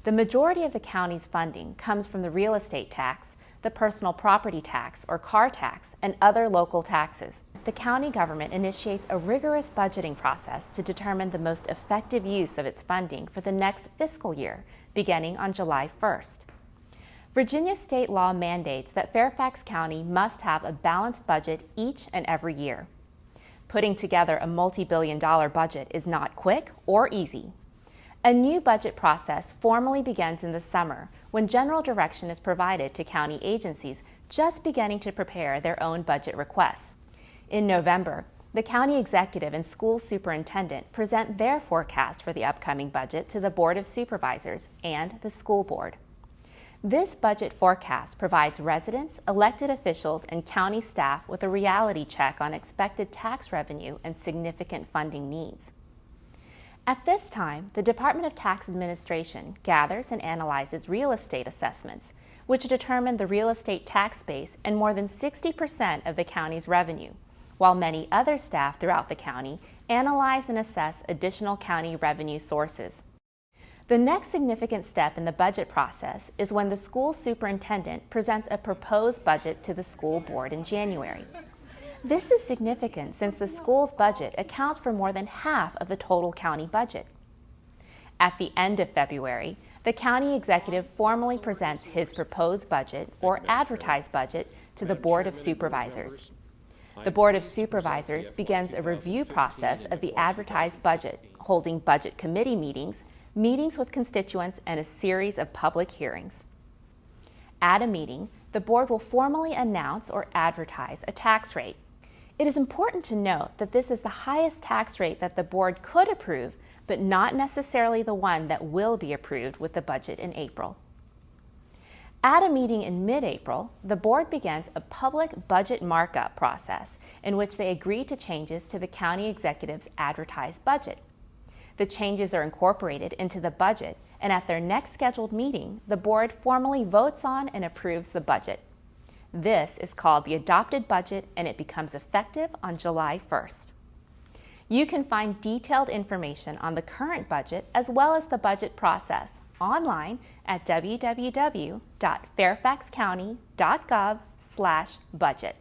The majority of the county's funding comes from the real estate tax, the personal property tax or car tax, and other local taxes. The county government initiates a rigorous budgeting process to determine the most effective use of its funding for the next fiscal year, beginning on July 1st. Virginia state law mandates that Fairfax County must have a balanced budget each and every year. Putting together a multi-billion-dollar budget is not quick or easy. A new budget process formally begins in the summer when general direction is provided to county agencies just beginning to prepare their own budget requests. In November, the county executive and school superintendent present their forecast for the upcoming budget to the Board of Supervisors and the school board. This budget forecast provides residents, elected officials, and county staff with a reality check on expected tax revenue and significant funding needs. At this time, the Department of Tax Administration gathers and analyzes real estate assessments, which determine the real estate tax base and more than 60% of the county's revenue, while many other staff throughout the county analyze and assess additional county revenue sources. The next significant step in the budget process is when the school superintendent presents a proposed budget to the school board in January. This is significant since the school's budget accounts for more than half of the total county budget. At the end of February, the county executive formally presents his proposed budget or advertised budget to the Board of Supervisors. The Board of Supervisors begins a review process of the advertised budget, holding budget committee meetings with constituents, and a series of public hearings. At a meeting, the board will formally announce or advertise a tax rate. It is important to note that this is the highest tax rate that the board could approve, but not necessarily the one that will be approved with the budget in April. At a meeting in mid-April, the board begins a public budget markup process in which they agree to changes to the county executive's advertised budget. The changes are incorporated into the budget, and at their next scheduled meeting, the board formally votes on and approves the budget. This is called the adopted budget, and it becomes effective on July 1st. You can find detailed information on the current budget as well as the budget process online at www.fairfaxcounty.gov/budget.